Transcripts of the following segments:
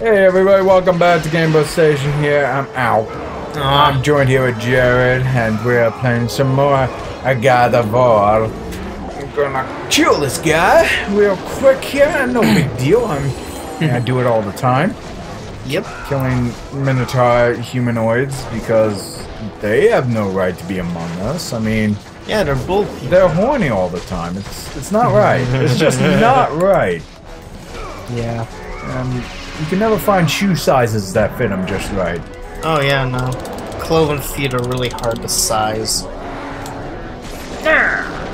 Hey everybody, welcome back to Gamebot Station here. I'm Al. I'm joined here with Jared, and we're playing some more God of War. I'm gonna kill this guy real quick here, no big deal. I do it all the time. Yep. Killing Minotaur humanoids because they have no right to be among us. I mean... Yeah, they're bull people. They're horny all the time. It's not right. It's just not right. Yeah. You can never find shoe sizes that fit them just right. Oh yeah, no. Cloven feet are really hard to size.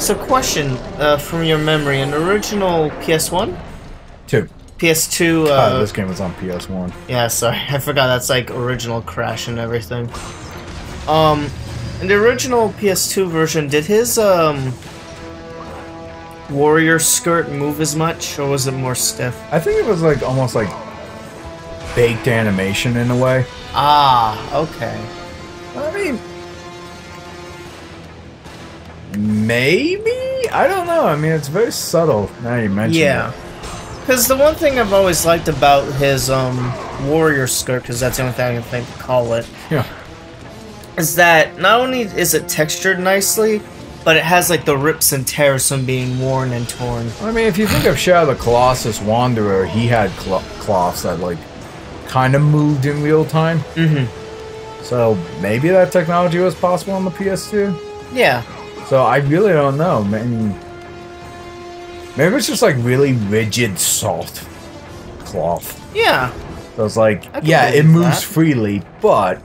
So question, from your memory, an original PS1? 2. PS2, this game was on PS1. Yeah, sorry, I forgot that's like original Crash and everything. In the original PS2 version, did his, warrior skirt move as much, or was it more stiff? I think it was like, almost like baked animation in a way. Ah, okay. I mean... maybe? I don't know. I mean, it's very subtle now you mention it. Because the one thing I've always liked about his warrior skirt, because that's the only thing I can think to call it, is that not only is it textured nicely, but it has like the rips and tears from being worn and torn. I mean, if you think of Shadow the Colossus Wanderer, he had cloths that like kind of moved in real time. So maybe that technology was possible on the PS2? Yeah. So I really don't know. Maybe it's just like really rigid, soft cloth. Yeah. So it's like, yeah, it moves freely, but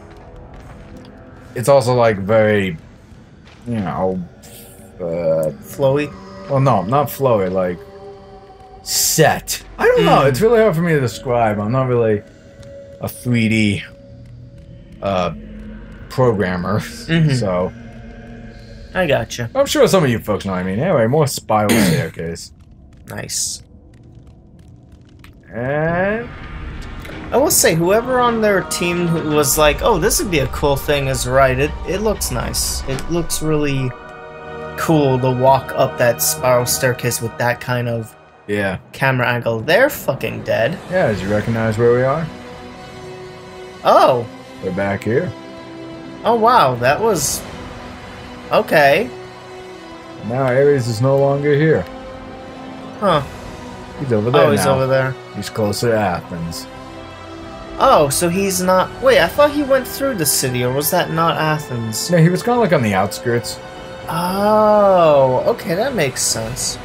it's also like very, you know, flowy? Well, no, not flowy, like set. I don't know. It's really hard for me to describe. I'm not really a 3D programmer, so I gotcha. I'm sure some of you folks know what I mean. Anyway, more spiral staircase. Nice. And I will say, whoever on their team who was like, oh, this would be a cool thing is right. It looks nice. It looks really cool to walk up that spiral staircase with that kind of camera angle. They're fucking dead. Yeah, did you recognize where we are? Oh. We're back here. Oh, wow. That was... okay. Now Ares is no longer here. Huh. He's over there now. Oh, he's over there. He's closer to Athens. Oh, so he's not... wait, I thought he went through the city, or was that not Athens? No, he was kind of like on the outskirts. Oh, okay, that makes sense.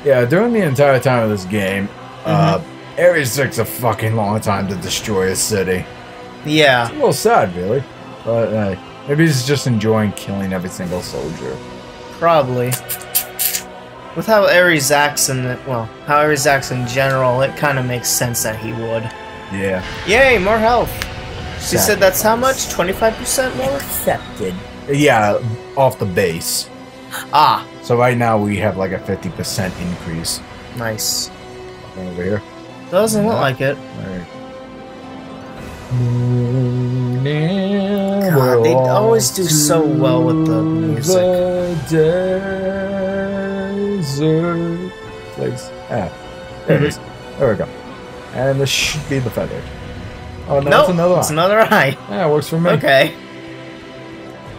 Yeah, during the entire time of this game, Ares takes a fucking long time to destroy a city. Yeah. It's a little sad, really. But maybe he's just enjoying killing every single soldier. Probably. With how Ares acts how Ares acts in general, it kind of makes sense that he would. Yeah. Yay, more health. She said that's how much? 25% more? Accepted. Yeah, off the base. Ah. So right now we have like a 50% increase. Nice. Over here. Doesn't look like it. God, they always do so well with the music. Desert place. There it is. There we go. And this should be the feather. Oh no, it's another eye. It's another eye. Yeah, it works for me. Okay.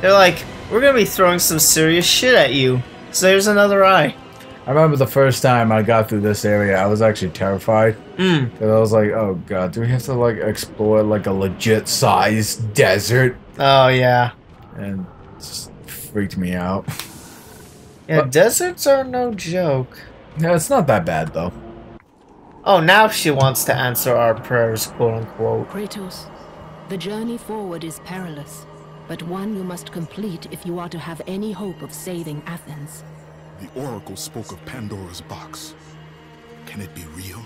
They're like, we're gonna be throwing some serious shit at you. So there's another eye. I remember the first time I got through this area, I was actually terrified. Because I was like, oh god, do we have to like explore like a legit sized desert? Oh yeah. And it just freaked me out. Yeah, but deserts are no joke. Yeah, it's not that bad though. Oh, now she wants to answer our prayers, quote unquote. Kratos, the journey forward is perilous, but one you must complete if you are to have any hope of saving Athens. The Oracle spoke of Pandora's box. Can it be real?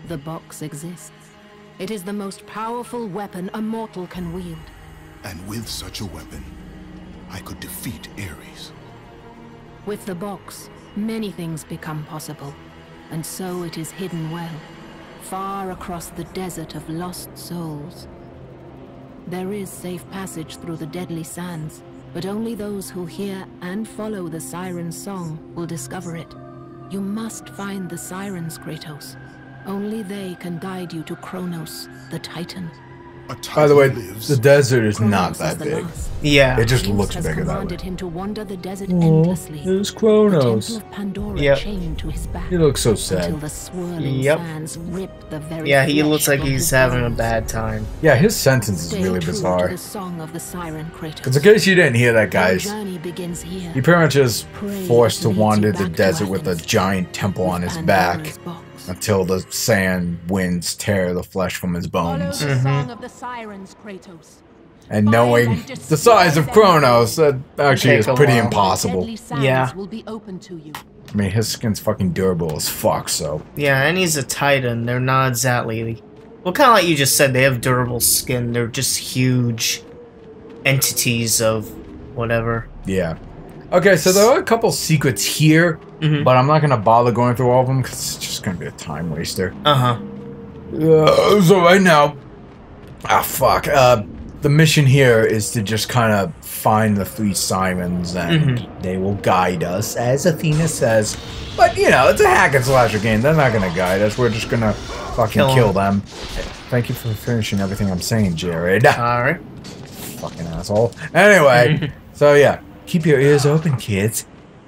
The box exists. It is the most powerful weapon a mortal can wield. And with such a weapon, I could defeat Ares. With the box, many things become possible, and so it is hidden well, far across the desert of lost souls. There is safe passage through the deadly sands, but only those who hear and follow the Siren's song will discover it. You must find the Sirens, Kratos. Only they can guide you to Kronos, the Titan. A titan By the way, lives. the desert is not Kronos that is the big. last. Yeah. It just Zeus looks has bigger that way. commanded him to wander the desert endlessly. There's The Kronos. temple of Pandora Yep. chained to his back. He looks so Until sad. the swirling Yep. sands rip the very Yeah, he flesh looks like from he's his having a bones. bad time. Yeah, his sentence is Stay really true bizarre. To the song of the Siren, Kratos. Because in case you didn't hear that, Your guys, journey begins here. he pretty much is Pray forced it to leads wander you the back to desert with a Athens, giant temple on with his back Pandora's box. until the sand winds tear the flesh from his Follow bones. the song of the sirens, Kratos. And knowing the size of Kronos, that actually is Take a pretty while. impossible. Deadly sands Yeah. will be open to you. I mean, his skin's fucking durable as fuck, so. Yeah, and he's a Titan. They're not exactly... Well, kind of like you just said, they have durable skin. They're just huge entities of whatever. Yeah. Okay, so there are a couple secrets here, but I'm not gonna bother going through all of them because it's just gonna be a time waster. Uh-huh. So right now, fuck. The mission here is to just kind of find the 3 Sirens, and they will guide us, as Athena says. But you know, it's a hack and slasher game. They're not gonna guide us. We're just gonna fucking kill them. Thank you for finishing everything I'm saying, Jared. Alright. Fucking asshole. Anyway, so yeah, keep your ears open, kids,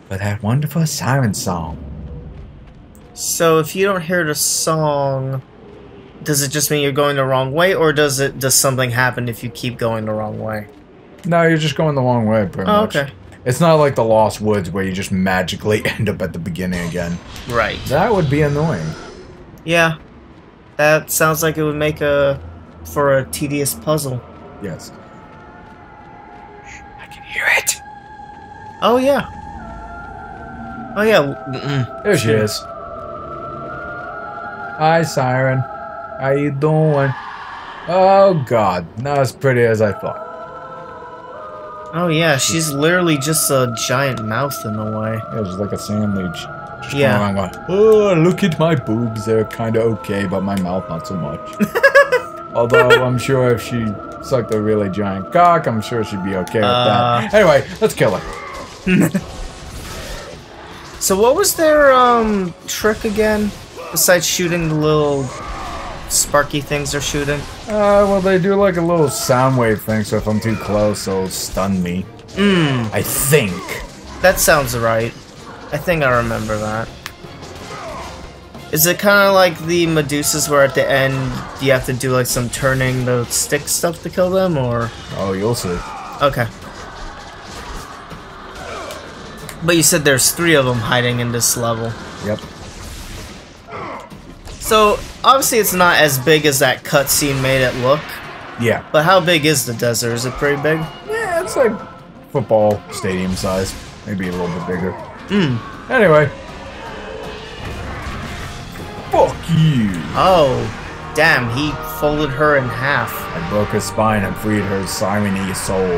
for that wonderful siren song. So if you don't hear the song, does it just mean you're going the wrong way, or does something happen if you keep going the wrong way? No, you're just going the wrong way, pretty Oh, much. okay. It's not like the Lost Woods where you just magically end up at the beginning again. Right. That would be annoying. Yeah. That sounds like it would make for a tedious puzzle. Yes. I can hear it. Oh, yeah. Oh, yeah. There she is. Hi, Siren. How you doing? Oh, God. Not as pretty as I thought. Oh, yeah. She's literally just a giant mouth in a way. It was like a sandwich. Just Yeah. going around going, oh, look at my boobs. They're kind of okay, but my mouth not so much. Although I'm sure if she sucked a really giant cock, I'm sure she'd be okay with that. Anyway, let's kill her. So what was their trick again? Besides shooting the little sparky things they're shooting? Well, they do like a little sound wave thing, so if I'm too close, it'll stun me. I think. That sounds right. I think I remember that. Is it kind of like the Medusas where at the end you have to do like some turning the stick stuff to kill them, or? Oh, you'll see. Okay. But you said there's 3 of them hiding in this level. Yep. So, obviously it's not as big as that cutscene made it look, Yeah. but how big is the desert? Is it pretty big? Yeah, it's like football stadium size. Maybe a little bit bigger. Anyway. Fuck you. Oh, damn, he folded her in half. I broke her spine and freed her Siren-y soul.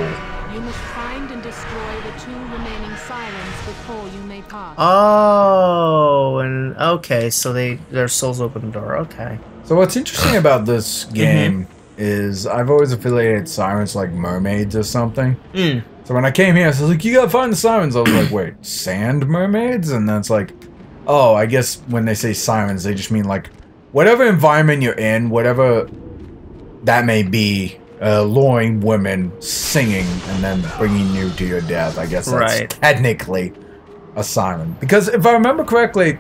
You must find and destroy the 2 remaining sirens before you may pass. Oh, and okay, so their souls open the door. Okay. So what's interesting about this game is I've always affiliated sirens like mermaids or something. So when I came here, I was like, you gotta find the sirens. I was like, wait, sand mermaids? And then it's like, oh, I guess when they say sirens, they just mean like whatever environment you're in, whatever that may be, luring women, singing, and then bringing you to your death. I guess that's technically a siren. Because if I remember correctly,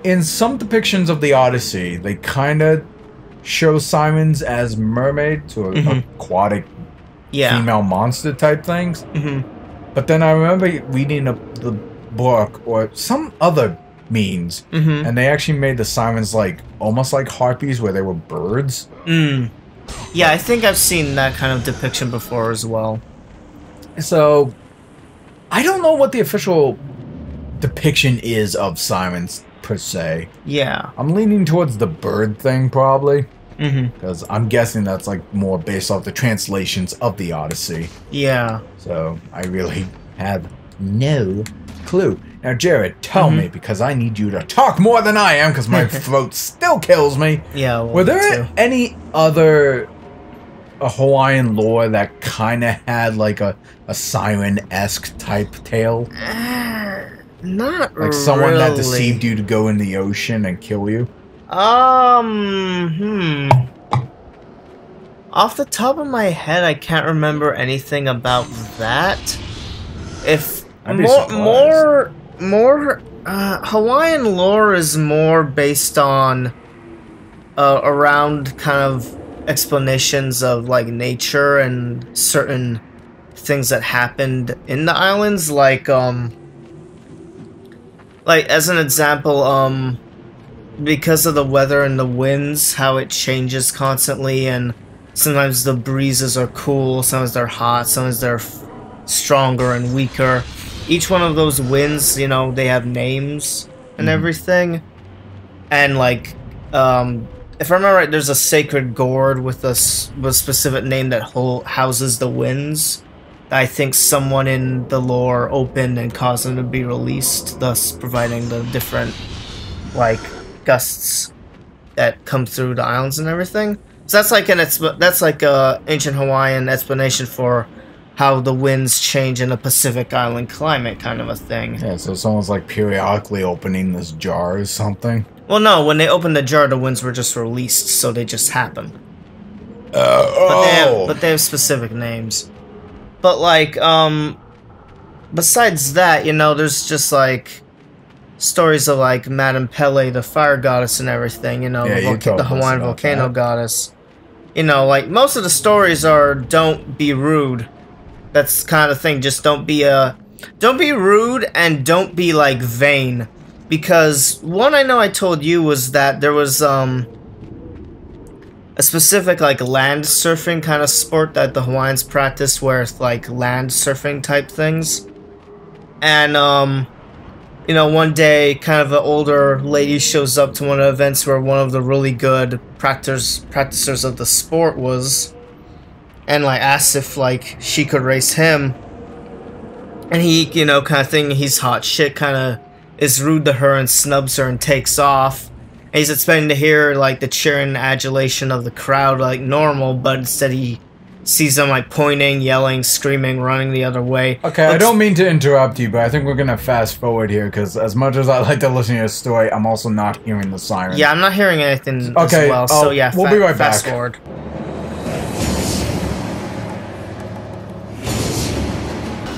in some depictions of the Odyssey, they kind of show sirens as mermaids or aquatic female monster type things. But then I remember reading the book or some other means, and they actually made the sirens like almost like harpies, where they were birds. Yeah, I think I've seen that kind of depiction before as well. So I don't know what the official depiction is of sirens per se. Yeah. I'm leaning towards the bird thing probably. Because I'm guessing that's like more based off the translations of the Odyssey. Yeah. So I really have no clue. Now, Jared, tell me, because I need you to talk more than I am, because my throat still kills me. Yeah. Well, Were there any other Hawaiian lore that kind of had like a siren-esque type tale? Not Like someone that really. deceived you to go in the ocean and kill you? Off the top of my head, I can't remember anything about that. If more Hawaiian lore is more based on around kind of explanations of like nature and certain things that happened in the islands, like as an example, because of the weather and the winds, how it changes constantly, and sometimes the breezes are cool, sometimes they're hot, sometimes they're stronger and weaker. Each one of those winds, you know, they have names and everything. And like, if I remember right, there's a sacred gourd with a specific name that houses the winds. I think someone in the lore opened and caused them to be released, thus providing the different, like, gusts that come through the islands and everything. So that's like a ancient Hawaiian explanation for how the winds change in a Pacific Island climate, kind of a thing. Yeah, so someone's like periodically opening this jar or something. Well, no, when they opened the jar, the winds were just released, so they just happen. But they have specific names. But like, besides that, you know, there's just like stories of like Madame Pele, the fire goddess, and everything. You know, the Hawaiian volcano goddess. You know, like most of the stories are don't be rude. That's kind of thing. Just don't be rude and don't be like vain. Because one I know I told you was that there was a specific like land surfing kind of sport that the Hawaiians practice, where it's like land surfing type things. And you know, one day kind of an older lady shows up to one of the events where one of the really good practicers of the sport was, and like asks if like she could race him. And he, you know, kind of thing, he's hot shit, kind of is rude to her and snubs her and takes off. And he's expecting to hear like the cheering and adulation of the crowd like normal, but instead he sees them like pointing, yelling, screaming, running the other way. Okay, I don't mean to interrupt you, but I think we're gonna fast forward here, because as much as I like to listen to your story, I'm also not hearing the siren. Yeah, I'm not hearing anything as well, so yeah, we'll be right back. Fast forward.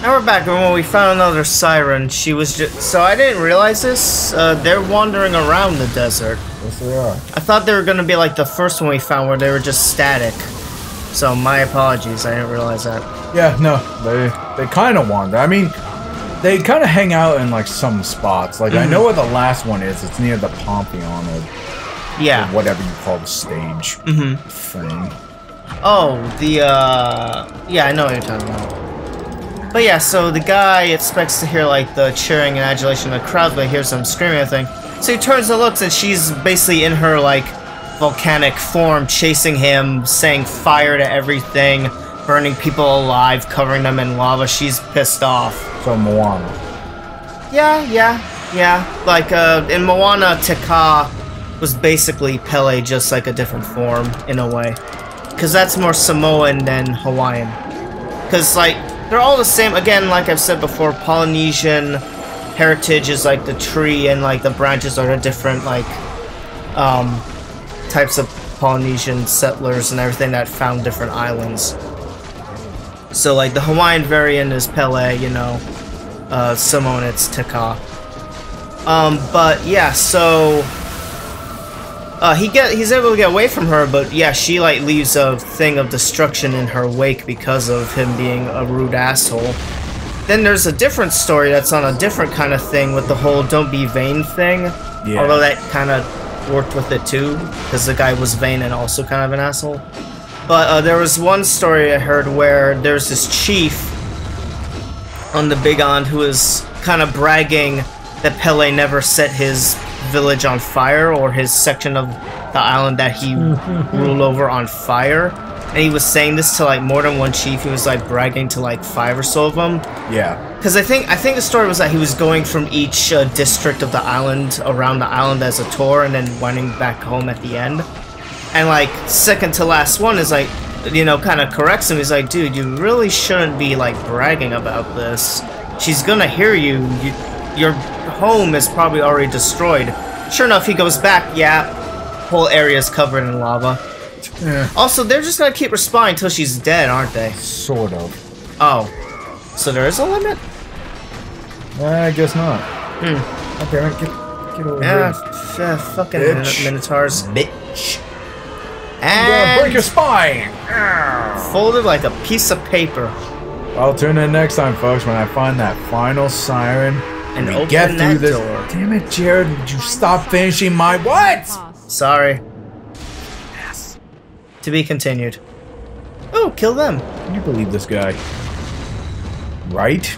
Now we're back, and when we found another siren, she was just... So I didn't realize this. They're wandering around the desert. Yes, they are. I thought they were going to be like the first one we found, where they were just static. So my apologies, I didn't realize that. Yeah, no, they kind of wander. I mean, they kind of hang out in like some spots. Like I know where the last one is. It's near the Pantheon, or yeah, or whatever you call the stage thing. Oh, yeah, I know what you're talking about. But yeah, so the guy expects to hear like the cheering and adulation of the crowd, but he hears them screaming and everything. So he turns and looks, and she's basically in her like volcanic form, chasing him, saying fire to everything, burning people alive, covering them in lava. She's pissed off. So Moana. Yeah. Like in Moana, Te was basically Pele, just like a different form in a way, because that's more Samoan than Hawaiian. Because like they're all the same. Again, like I've said before, Polynesian heritage is like the tree, and like the branches are the different like types of Polynesian settlers and everything that found different islands. So like the Hawaiian variant is Pele, you know, Samoan it's Te. But yeah, so he's able to get away from her, but yeah, she like leaves a thing of destruction in her wake because of him being a rude asshole. Then there's a different story that's on a different kind of thing with the whole don't be vain thing. Yeah. Although that kind of worked with it too, because the guy was vain and also kind of an asshole. But there was one story I heard where there's this chief on the Big Island who is kind of bragging that Pele never set his village on fire, or his section of the island that he ruled over on fire. And he was saying this to like more than one chief. He was like bragging to like 5 or so of them. Yeah. Because I think the story was that he was going from each district of the island, around the island as a tour, and then winding back home at the end. And like second to last one is like, you know, kind of corrects him. He's like, dude, you really shouldn't be like bragging about this. She's gonna hear you. Your home is probably already destroyed. Sure enough, he goes back. Yeah, whole area is covered in lava. Also, they're just gonna keep respawning until she's dead, aren't they? Sort of. Oh. So there is a limit? I guess not. Okay, get over Yeah, here. fucking Bitch. minotaurs. Bitch. And Break your spine! folded like a piece of paper. I'll tune in next time, folks, when I find that final siren And we open get through that this. door. Damn it, Jared! Would you stop finishing my what? Sorry. Yes. To be continued. Oh, kill them. Can you believe this guy? Right?